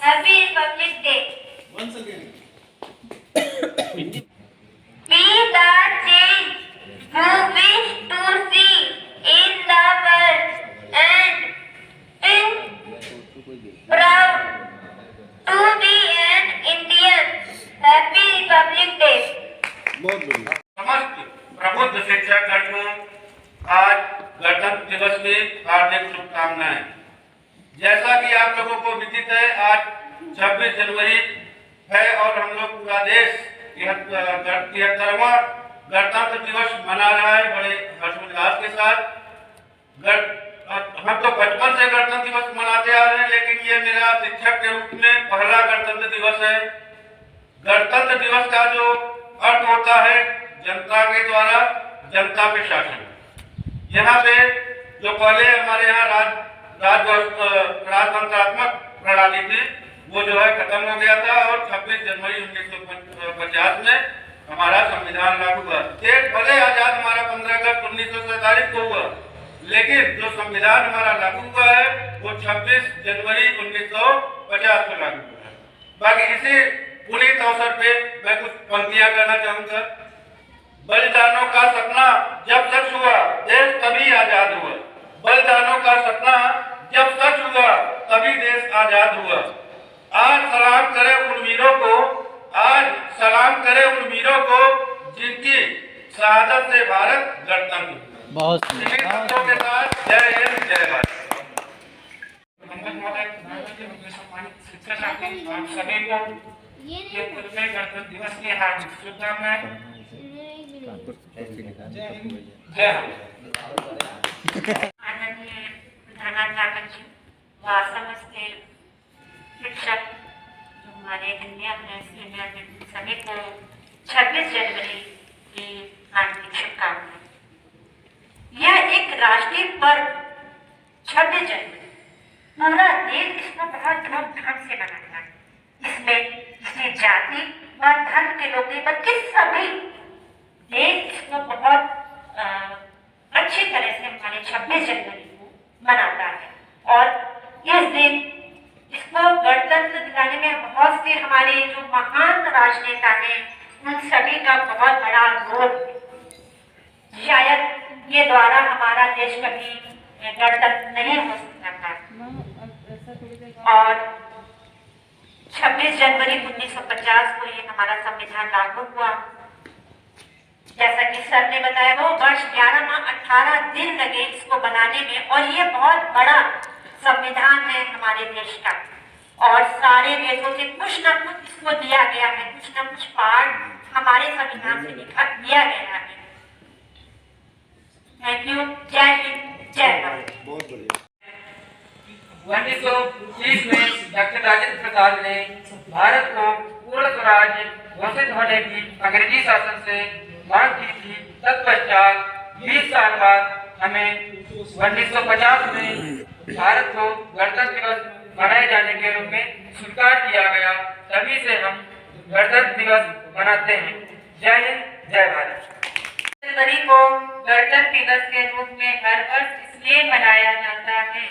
Happy Republic Day. Once again. Be the change you wish to see in the world and feel proud to be an Indian. Happy Republic Day. बहुत बढ़िया। समस्त प्रबुद्ध शिक्षकगण को आज गणतंत्र दिवस की हार्दिक शुभकामनाएं। जैसा कि आप लोगों को विदित है, आज 26 जनवरी है और हम लोग पूरा देश 73वां गणतंत्र दिवस मना रहा है बड़े हर्षोल्लास के साथ। हम तो बचपन से गणतंत्र दिवस मनाते आ रहे हैं, लेकिन ये मेरा शिक्षक के रूप में पहला गणतंत्र दिवस है। गणतंत्र दिवस का जो अर्थ होता है जनता के द्वारा जनता पे शासन। यहाँ पे जो पहले हमारे यहाँ राजतंत्रात्मक प्रणाली थी वो जो है खत्म हो गया था और 26 जनवरी 1950 में हमारा संविधान लागू हुआ। देश भले आजाद हमारा 15 अगस्त 1947 को हुआ, लेकिन जो संविधान हमारा लागू हुआ है वो 26 जनवरी 1950 को लागू हुआ है। बाकी इसी पुनीत अवसर पे मैं कुछ पंक्तियां करना चाहूंगा। बलिदानों का सपना जब सच हुआ देश तभी आजाद हुआ। बलिदानों का सपना जब सच हुआ तभी देश आजाद हुआ। आज सलाम करें उन वीरों को, आज सलाम करें उन वीरों को जिनकी शहादत से भारत गणतंत्र। बहुत के साथ जय हिंद जय भारत। शिक्षक आप सभी को ये पूरे गणतंत्र दिवस की हार्दिक शुभकामनाएं। जय आदरणीय प्रधानाध्यापक जी व समस्त शिक्षक जो हमारे कन्या सीनियर सभी को 26 जनवरी की हार्दिक शुभकामनाएं। यह एक राष्ट्रीय पर्व 26 जनवरी पूरा देश इसको बहुत धूमधाम से मनाता है। इसमें किसी जाति व धर्म के लोग नहीं बल्कि सभी देश इसको बहुत अच्छी तरह से हमारे 26 जनवरी को मनाता है। और इस दिन इसको गणतंत्र दिलाने में बहुत से हमारे जो महान राजनेता हैं उन सभी का बहुत बड़ा रोल। शायद ये द्वारा हमारा देश कभी गणतंत्र नहीं हो सकता था। और 26 जनवरी 1950 को ये हमारा संविधान लागू हुआ। जैसा कि सर ने बताया वो वर्ष 11 माह 18 दिन लगे इसको बनाने में, और ये बहुत बड़ा संविधान है हमारे देश का। और सारे देशों से कुछ न कुछ इसको दिया गया है, कुछ न कुछ पार्ट हमारे संविधान से दिया गया है। Thank you. जय हिंद जय भारत। बहुत बढ़िया। 1930 में डॉक्टर राजेंद्र प्रसाद ने भारत को पूर्ण स्वराज्य घोषित होने की अंग्रेजी शासन से मांग की थी। तत्पश्चात 20 साल बाद हमें 1950 में भारत को गणतंत्र दिवस मनाए जाने के रूप में स्वीकार किया गया। तभी से हम गणतंत्र दिवस मनाते हैं। जय हिंद जय भारत। जनवरी को गणतंत्र दिवस के रूप में हर वर्ष इसलिए मनाया जाता है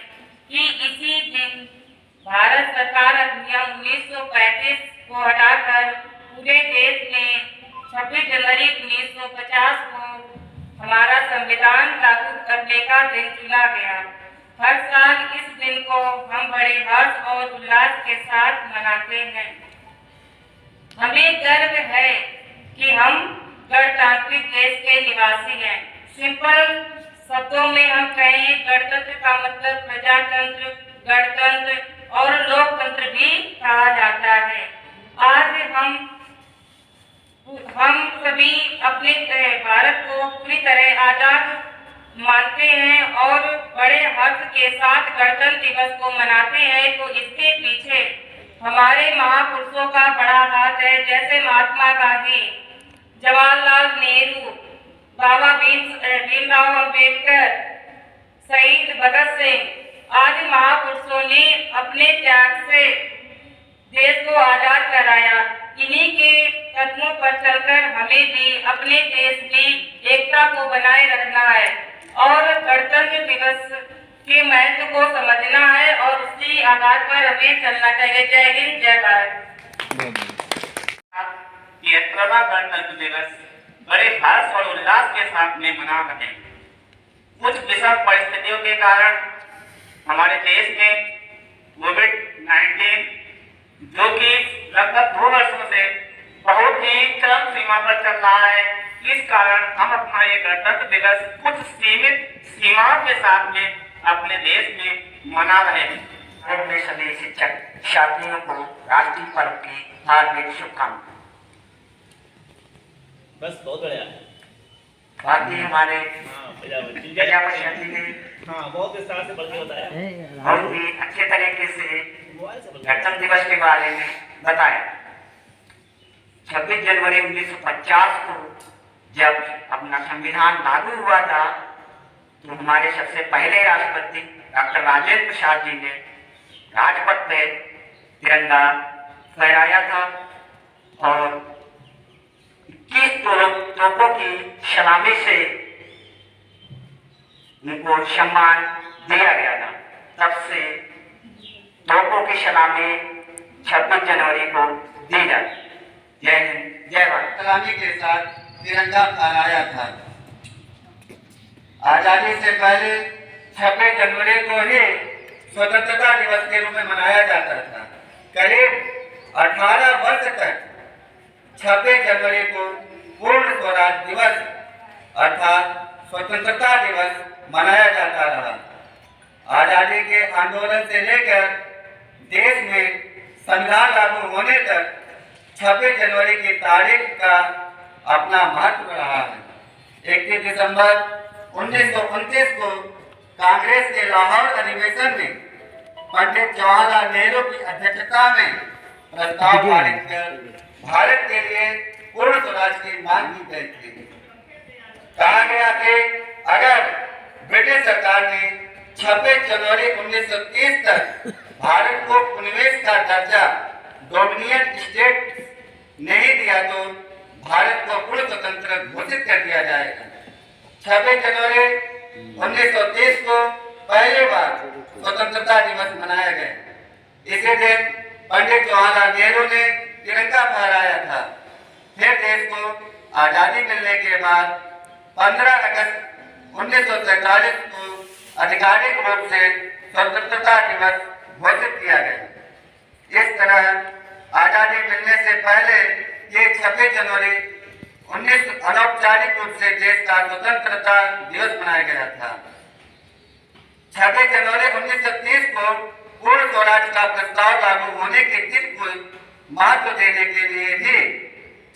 कि इसी दिन भारत सरकार अधिनियम 1935 को हटाकर पूरे देश में 26 जनवरी 1950 को हमारा संविधान लागू करने का दिन चुना गया। हर साल इस दिन को हम बड़े हर्ष और उल्लास के साथ मनाते हैं। हमें गर्व है कि हम गणतांत्रिक देश के निवासी हैं। सिंपल शब्दों में हम कहें गणतंत्र का मतलब प्रजातंत्र, गणतंत्र और लोकतंत्र भी कहा जाता है। आज हम सभी अपने भारत को पूरी तरह आजाद मानते हैं और बड़े हर्ष के साथ गणतंत्र दिवस को मनाते हैं। तो इसके पीछे हमारे महापुरुषों का बड़ा हाथ है, जैसे महात्मा गांधी, जवाहरलाल नेहरू, बाबा भीमराव अम्बेडकर, शहीद भगत सिंह आदि महापुरुषों ने अपने त्याग से देश को आजाद कराया। इन्हीं के कदमों पर चलकर हमें भी अपने देश की एकता को बनाए रखना है और गणतंत्र दिवस के महत्व को समझना है और उसी आधार पर हमें चलना चाहिए। जय हिंद, जय भारत। ये 17वां गणतंत्र दिवस बड़े हर्ष और उल्लास के साथ में मना रहे हैं। कुछ विषम परिस्थितियों के कारण हमारे देश में कोविड-19 जो कि लगभग 2 वर्षों से बहुत ही चरम सीमा पर चल रहा है, इस कारण हम अपना ये गणतंत्र दिवस कुछ सीमित सीमाओं के साथ में अपने देश में मना रहे हैं। अपने सभी शिक्षक छात्रों को राष्ट्रीय पर्व की हार्दिक शुभकामनाएं। बस बहुत बढ़िया। बाकी हमारे प्रजापति प्रजापति ने हाँ बहुत विस्तार से बढ़िया बताया, बहुत ही अच्छे तरीके से मोबाइल से बढ़िया। गणतंत्र दिवस के बारे में बताया। 26 जनवरी 1950 को जब अपना संविधान लागू हुआ था तो हमारे सबसे पहले राष्ट्रपति डॉक्टर राजेंद्र प्रसाद जी ने राजपथ पे तिरंगा फहराया था और 21 तोपों की सलामी से उनको सम्मान दिया गया था। तब से तोपों की सलामी 26 जनवरी को दी जाती। जय हिंद, जय भारत। सलामी के साथ तिरंगा फहराया था। आजादी से पहले 26 जनवरी को ही स्वतंत्रता दिवस के रूप में मनाया जाता था। करीब 18 वर्ष तक 26 जनवरी को पूर्ण स्वराज दिवस अर्थात स्वतंत्रता दिवस मनाया जाता रहा। आजादी के आंदोलन से लेकर देश में संविधान लागू होने तक 26 जनवरी की तारीख का अपना महत्व रहा है। 21 दिसंबर 1929 को कांग्रेस के लाहौर अधिवेशन में पंडित जवाहरलाल नेहरू की अध्यक्षता में प्रस्ताव पारित कर भारत के लिए पूर्ण स्वराज की मांग की गई थी। कहा गया कि अगर ब्रिटिश सरकार ने 26 जनवरी 1930 तक भारत को उपनिवेश का दर्जा डोमिनियन स्टेट नहीं दिया तो भारत को पूर्ण स्वतंत्र घोषित कर दिया जाएगा। 26 जनवरी 1930 को पहली बार स्वतंत्रता दिवस मनाया गया। इसी दिन पंडित जवाहरलाल नेहरू ने तिरंगा फहराया था। फिर देश को आजादी मिलने के बाद 15 अगस्त 1947 को आधिकारिक रूप से स्वतंत्रता दिवस घोषित किया गया। इस तरह आजादी मिलने से पहले ये 26 जनवरी 19 अनौपचारिक रूप से देश का स्वतंत्रता दिवस मनाया गया था। 26 जनवरी 1930 को पूर्ण स्वराज का प्रस्ताव लागू होने के दिन को महत्व देने के लिए ही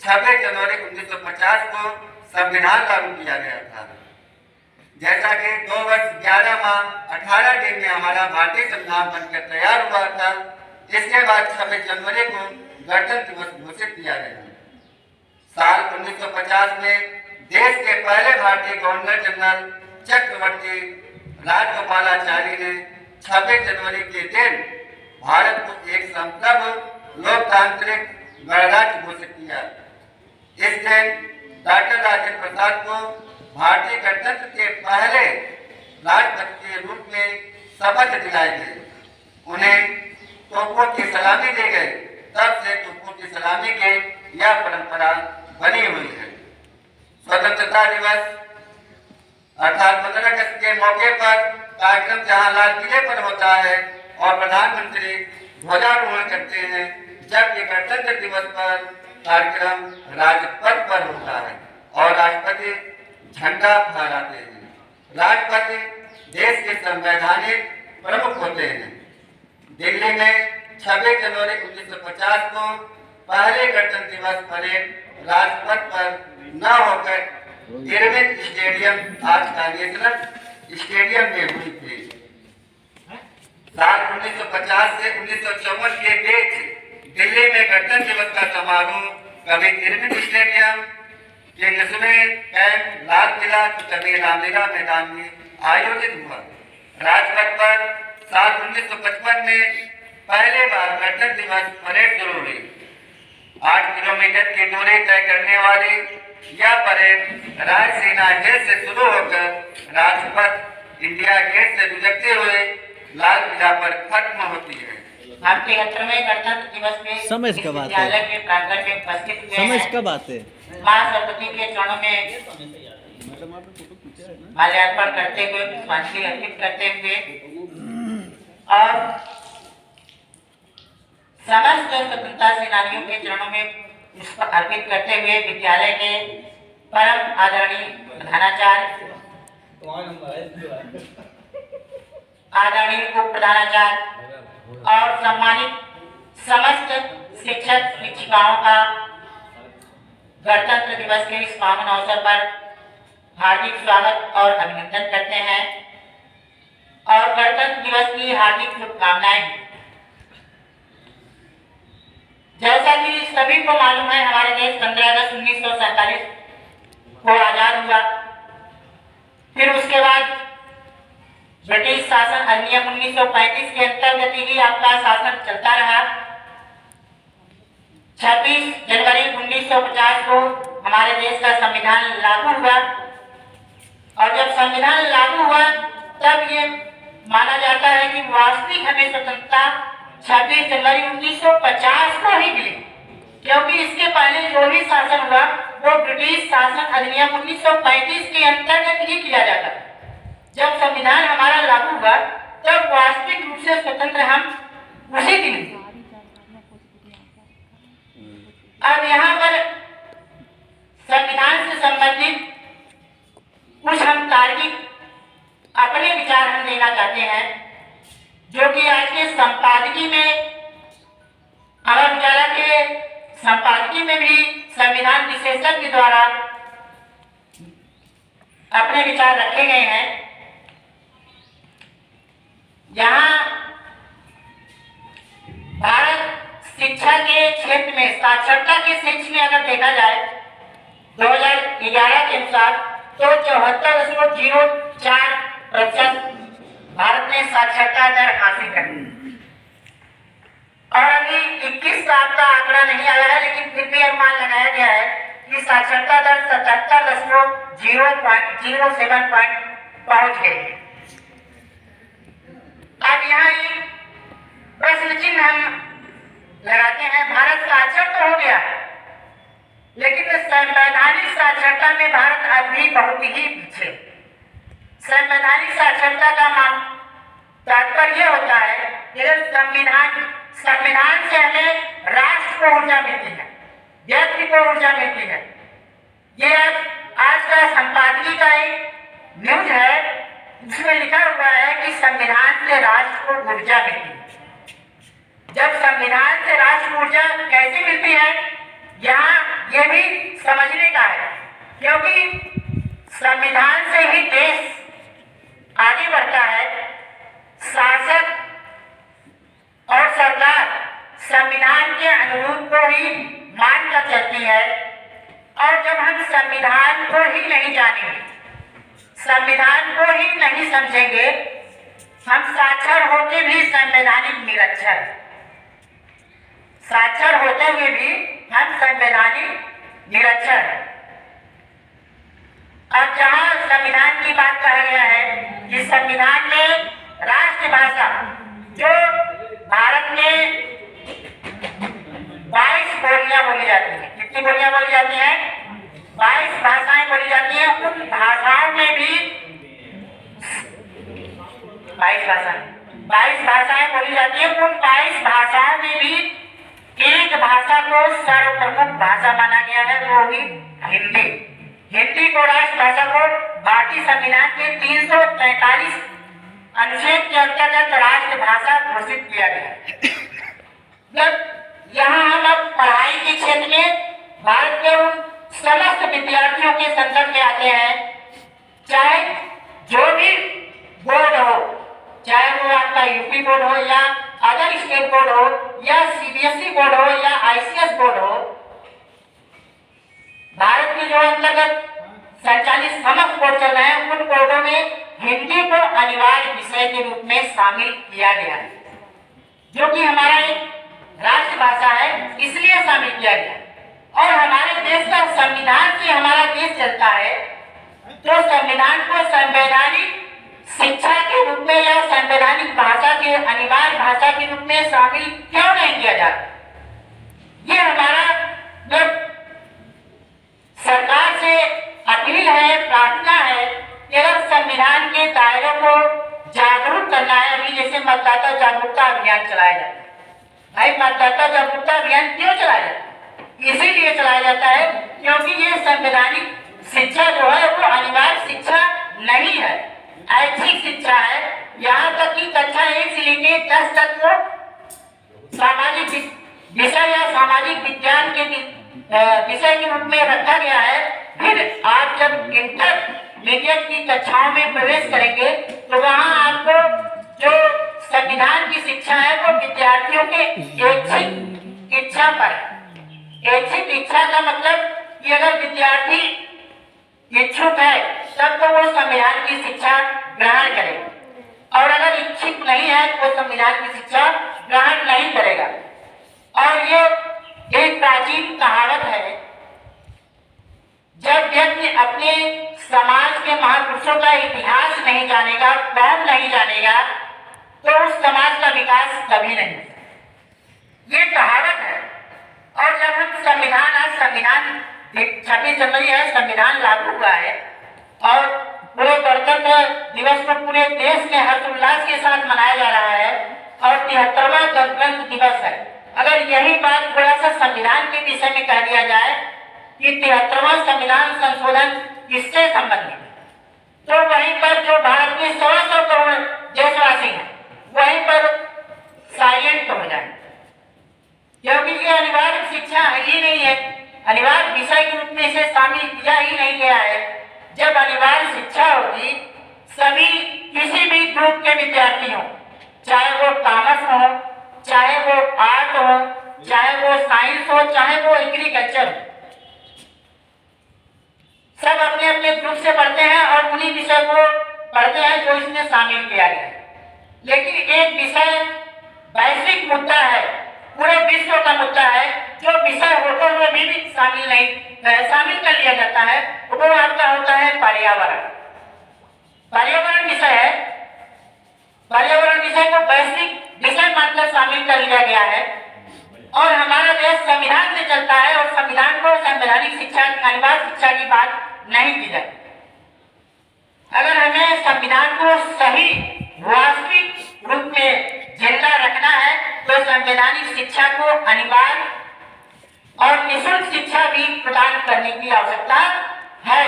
26 जनवरी 1950 को संविधान लागू किया गया था। जैसा कि 2 वर्ष 11 माह 18 दिन में हमारा भारतीय संविधान बनकर तैयार हुआ था, इसके बाद 26 जनवरी को गणतंत्र दिवस घोषित किया गया। साल 1950 में देश के पहले भारतीय गवर्नर जनरल चक्रवर्ती राजगोपालाचारी ने 26 जनवरी के दिन भारत को एक संप्रभु लोकतांत्रिक गणराज्य घोषित किया। इस दिन डॉक्टर राजेंद्र प्रसाद को भारतीय गणतंत्र के पहले राष्ट्रपति के रूप में शपथ दिलाई गई। उन्हें तोपों की सलामी दी गई। तब से तोपों की सलामी की यह परंपरा बनी हुई है। स्वतंत्रता दिवस अर्थात 15 अगस्त के मौके पर कार्यक्रम जहां लाल किले पर होता है और प्रधानमंत्री ध्वजारोहण करते हैं, जबकि गणतंत्र दिवस पर कार्यक्रम राजपथ पर होता है और राष्ट्रपति झंडा फहराते हैं। राष्ट्रपति देश के संवैधानिक प्रमुख होते हैं। दिल्ली में 26 जनवरी 1950 को पहले गणतंत्र दिवस परेड राजपथ पर न होकर इरविन स्टेडियम, आज का नेशनल स्टेडियम में हुई थी। साल 1950 से 1954 के बीच दिल्ली में गणतंत्र दिवस का समारोह कभी इरविन स्टेडियम के निचले कैंप लाल किला तो कभी रामलीला मैदान में आयोजित हुआ। राजपथ पर साल 1955 में पहले बार गणतंत्र दिवस परेड शुरू हुई। 8 किलोमीटर की दूरी तय करने वाली यह परेड राजसेना हिल से शुरू होकर राजपथ इंडिया गेट से गुजरते हुए लाल किला पर खत्म होती है। हम 73वें गणतंत्र दिवस में समझ इस कब आते विद्यालय हैं? के प्रांगण में उपस्थित हुए समझ हैं। कब आते? माँ सरस्वती के चरणों में माल्यार्पण करते हुए पुष्पांजलि अर्पित करते हुए और समस्त स्वतंत्रता सेनानियों के चरणों में पुष्प अर्पित करते हुए विद्यालय के परम आदरणीय प्रधानाचार्य आदरणीय उप प्रधानाचार्य और सम्मानित समस्त शिक्षक शिक्षिकाओं का गणतंत्र दिवस के इस पावन अवसर पर हार्दिक स्वागत और अभिनंदन करते हैं और गणतंत्र दिवस की हार्दिक शुभकामनाएं। जैसा कि सभी को मालूम है, हमारे देश 15 अगस्त 1947 को आजाद हुआ। फिर उसके बाद ब्रिटिश शासन अधिनियम 1935 के अंतर्गत ही आपका शासन चलता रहा। 26 जनवरी 1950 को हमारे देश का संविधान लागू हुआ और जब संविधान लागू हुआ तब ये माना जाता है कि वास्तविक हमें स्वतंत्रता 26 जनवरी 1950 को ही मिली, क्योंकि इसके पहले जो भी शासन हुआ वो ब्रिटिश शासन अधिनियम 1935 के अंतर्गत ही किया जाता था। जब संविधान हमारा लागू हुआ तब वास्तविक रूप से स्वतंत्र हम उसी दिन। अब यहाँ पर संविधान से संबंधित कुछ हम तार्किक अपने विचार हम देना चाहते हैं, जो कि आज के संपादकीय में अमर उजाला के संपादकीय में भी संविधान विशेषज्ञ द्वारा अपने विचार रखे गए हैं। यहाँ भारत शिक्षा के क्षेत्र में साक्षरता के क्षेत्र में अगर देखा जाए 2011 के अनुसार तो 74.04% भारत ने साक्षरता दर हासिल कर ली और अभी 21 साल का आंकड़ा नहीं आया है, लेकिन फिर भी अनुमान लगाया गया है कि साक्षरता दर 77.07 पहुंच गई है। अब यहाँ एक प्रश्न चिन्ह हम लगाते हैं, भारत साक्षर तो हो गया लेकिन संवैधानिक साक्षरता में भारत अभी बहुत ही पीछे। संवैधानिक साक्षरता का तात्पर्य होता है कि संविधान से हमें राष्ट्र को ऊर्जा मिलती है, व्यक्ति को ऊर्जा मिलती है। ये आज का संपादकीय का एक न्यूज है, इसमें लिखा हुआ है कि संविधान से राष्ट्र को ऊर्जा मिलती है। जब संविधान से राष्ट्र को ऊर्जा कैसे मिलती है, यहाँ ये भी समझने का है, क्योंकि संविधान से ही देश आगे बढ़ता है। शासक और सरकार संविधान के अनुरूप को ही मानकर चलती है और जब हम संविधान को ही नहीं जानेंगे, संविधान को ही नहीं समझेंगे, हम साक्षर होते भी संवैधानिक निरक्षर, साक्षर होते हुए भी हम संवैधानिक निरक्षर हैं। अब जहाँ संविधान की बात कहा गया है कि संविधान में राष्ट्रभाषा जो भारत में 22 बोलियां बोली जाती है, कितनी बोलियां बोली जाती हैं? 22 भाषाएं बोली जाती हैं। उन भाषाओं में भी 22 भाषाएं बोली जाती है। उन 22 भाषाओं में भी एक भाषा को सर्वप्रमुख भाषा माना गया है, वो ही हिंदी। हिंदी को राष्ट्रभाषा को भारतीय संविधान के 343 अनुच्छेद के अंतर्गत राष्ट्रभाषा घोषित किया गया। जब यहाँ हम अब पढ़ाई के क्षेत्र में भारत के उन समस्त विद्यार्थियों के संदर्भ में आते हैं, चाहे जो भी बोर्ड हो, चाहे वो आपका यूपी बोर्ड हो या अदर स्टेट बोर्ड हो या सीबीएसई बोर्ड हो या आईसीएस बोर्ड हो, भारत के जो अंतर्गत संचालित समस्त बोर्ड चल रहे हैं, उन बोर्डों में हिंदी को अनिवार्य विषय के रूप में शामिल किया गया है, जो कि हमारा एक राष्ट्रभाषा है, इसलिए शामिल किया गया। और हमारे देश का संविधान से हमारा देश चलता है, तो संविधान को संवैधानिक शिक्षा के रूप में या संवैधानिक भाषा के अनिवार्य भाषा के रूप में शामिल क्यों नहीं किया जाता? ये हमारा जो सरकार से अपील है, प्रार्थना है कि अगर संविधान के दायरों को जागरूक करना है, अभी जैसे मतदाता जागरूकता अभियान चलाया जाता है। भाई मतदाता जागरूकता अभियान क्यों चलाया जाता है? इसीलिए चलाया जाता है क्योंकि ये संवैधानिक शिक्षा जो है वो अनिवार्य शिक्षा नहीं है, ऐच्छिक शिक्षा है। यहाँ तक कि कक्षा 1 से लेकर 10 तक को सामाजिक विषय या सामाजिक विज्ञान के विषय के रूप में रखा गया है। फिर आप जब इंटरमीडिएट की कक्षाओं में प्रवेश करेंगे तो वहाँ आपको जो संविधान की शिक्षा है वो विद्यार्थियों के ऐच्छिक इच्छा पर है। ऐच्छिक इच्छा का मतलब कि अगर विद्यार्थी इच्छुक है तब तो वो संविधान की शिक्षा ग्रहण करेगा, और अगर इच्छुक नहीं है तो संविधान की शिक्षा ग्रहण नहीं करेगा। और ये एक प्राचीन कहावत है, जब व्यक्ति अपने समाज के महापुरुषों का इतिहास नहीं जानेगा, कौम नहीं जानेगा, तो उस समाज का विकास कभी नहीं होगा। ये कहावत है। और जब हम संविधान 26 जनवरी है, संविधान लागू हुआ है और पूरे गणतंत्र दिवस को पूरे देश में हर्षोल्लास के साथ मनाया जा रहा है और 73वां गणतंत्र दिवस है। अगर यही बात थोड़ा सा संविधान के विषय में कह दिया जाए कि 73वां संविधान संशोधन किससे संबंधित है, तो वहीं पर जो भारत के 100 करोड़ देशवासी हैं वहीं पर साइलेंट हो जाए, क्योंकि ये अनिवार्य शिक्षा ही नहीं है, अनिवार्य विषय के रूप में इसे शामिल किया ही नहीं गया है। जब अनिवार्य शिक्षा होगी, सभी किसी भी ग्रुप के विद्यार्थी हो, चाहे वो कॉमर्स हो, चाहे वो आर्ट हो, चाहे वो साइंस हो, चाहे वो एग्रीकल्चर हो, सब अपने अपने ग्रुप से पढ़ते हैं और उन्हीं विषय को पढ़ते हैं जो इसमें शामिल किया गया है। लेकिन एक विषय वैश्विक मुद्दा है, पूरे विश्व का मुद्दा है, जो विषय होते हुए भी शामिल कर लिया जाता है, वो आपका होता है पर्यावरण। पर्यावरण विषय है, पर्यावरण विषय को वैश्विक विषय मानकर शामिल कर लिया गया है। और हमारा देश संविधान से चलता है और संविधान को संवैधानिक शिक्षा, अनिवार्य शिक्षा की बात नहीं की जाती। अगर हमें संविधान को सही वास्तविक रूप में जिंदा रखना है तो संवैधानिक शिक्षा को अनिवार्य और निःशुल्क शिक्षा भी प्रदान करने की आवश्यकता है।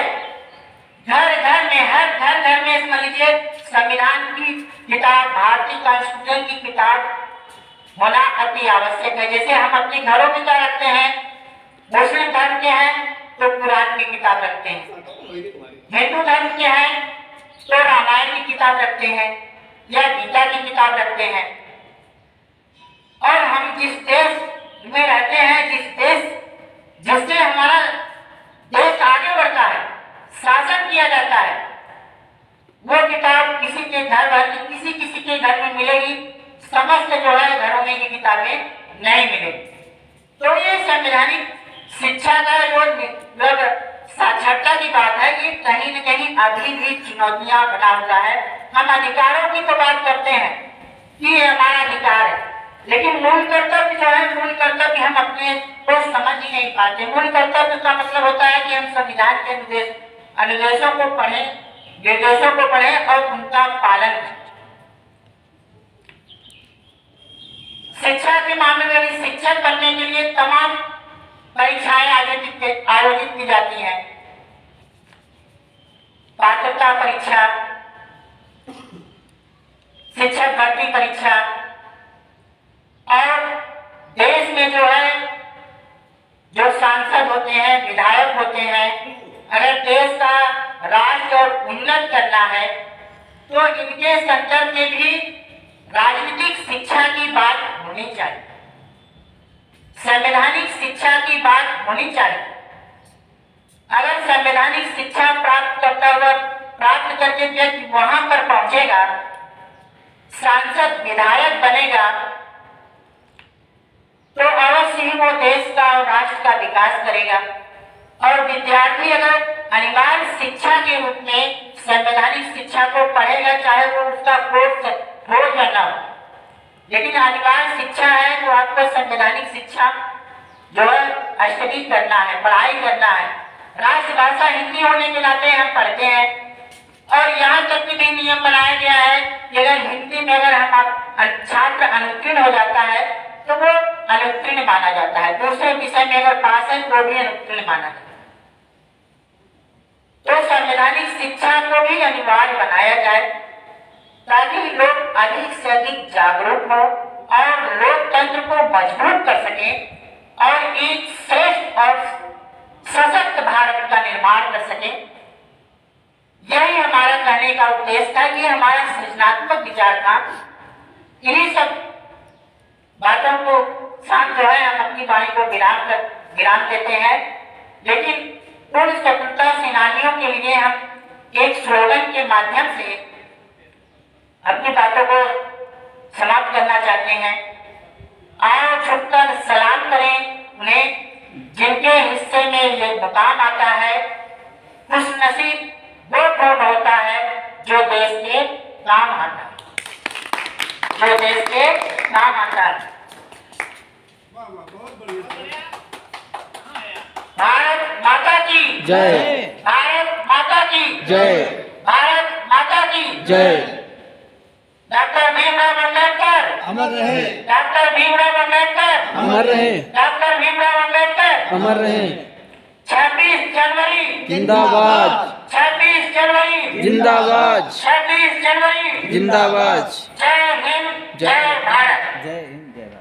घर घर में, हर घर में समझ लीजिए संविधान की किताब, भारतीय कॉन्स्टिट्यूशन की किताब होना अति आवश्यक है। जैसे हम अपने घरों में क्या रखते हैं, मुस्लिम धर्म के हैं तो कुरान की किताब रखते हैं, हिंदू धर्म के हैं तो रामायण की किताब रखते हैं या गीता की किताब रखते हैं। और हम जिस देश में रहते हैं, जिससे हमारा देश आगे बढ़ता है, शासन किया जाता है, वो किताब किसी के घर में मिलेगी, समस्त जो है घरों में ये किताबें नहीं मिलेगी। तो ये संवैधानिक शिक्षा का जो साक्षरता की बात है, ये कहीं न कहीं अभी भी चुनौतियां बना हुआ है। हम अधिकारों की तो बात करते हैं कि ये हमारा अधिकार है, लेकिन मूल कर्तव्य हम अपने को समझ ही नहीं पाते। मूल कर्तव्य का मतलब होता है कि हम संविधान के अनुदेशों को पढ़ें, निर्देशों को पढ़ें और उनका पालन करें। शिक्षा के मामले में भी शिक्षक बनने के लिए तमाम परीक्षाएं आयोजित की जाती हैं। पात्रता परीक्षा, शिक्षक भर्ती परीक्षा, और देश में जो सांसद होते हैं, विधायक होते हैं, अगर देश का राज्य और उन्नत करना है तो इनके संदर्भ में भी राजनीतिक शिक्षा की बात होनी चाहिए, संवैधानिक शिक्षा की बात होनी चाहिए। अगर संवैधानिक शिक्षा प्राप्त करके व्यक्ति वहां पर पहुंचेगा, सांसद विधायक बनेगा, तो अवश्य ही वो देश का और राष्ट्र का विकास करेगा। और विद्यार्थी अगर अनिवार्य शिक्षा के रूप में संवैधानिक शिक्षा को पढ़ेगा, चाहे वो उसका कोर्स हो या ना हो, लेकिन अनिवार्य शिक्षा है तो आपको संवैधानिक शिक्षा जो है स्टडी करना है, पढ़ाई करना है। राष्ट्रभाषा हिंदी होने के नाते हम पढ़ते हैं और यहाँ तक भी नियम बनाया गया है कि अगर हिंदी में अगर हम छात्र अनुत्तीर्ण हो जाता है तो वो अनुत्तीर्ण माना जाता है, दूसरे विषय में अगर पास है तो भी अनुत्तीर्ण माना जाता है। तो संवैधानिक शिक्षा को भी अनिवार्य बनाया जाए ताकि लोग अधिक से अधिक जागरूक हो और लोकतंत्र को मजबूत कर सके और एक श्रेष्ठ और सशक्त भारत का निर्माण कर सके। यही हमारा कहने का उद्देश्य था कि हमारा सृजनात्मक विचार था। इन्हीं सब बातों को साथ जो है हम अपनी वाणी को विराम देते हैं, लेकिन पूर्ण स्वतंत्रता सेनानियों के लिए हम एक स्लोगन के माध्यम से अपनी बातों को समाप्त करना चाहते हैं। आओ झुककर सलाम करें उन्हें जिनके हिस्से में ये मुकाम आता है। खुशनसीब वो कौन होता है जो देश के काम आता है, जो देश के काम आता है। भारत माता की जय। भारत माता की जय। भारत माता की जय। डॉक्टर भीमराव अम्बेडकर अमर रहे। डॉक्टर भीमराव अम्बेडकर अमर रहे। डॉक्टर भीमराव अम्बेडकर अमर रहे। 26 जनवरी जिंदाबाद। 26 जनवरी जिंदाबाद। 26 जनवरी जिंदाबाद। जय हिंद, जय भारत। जय हिंद, जय भारत।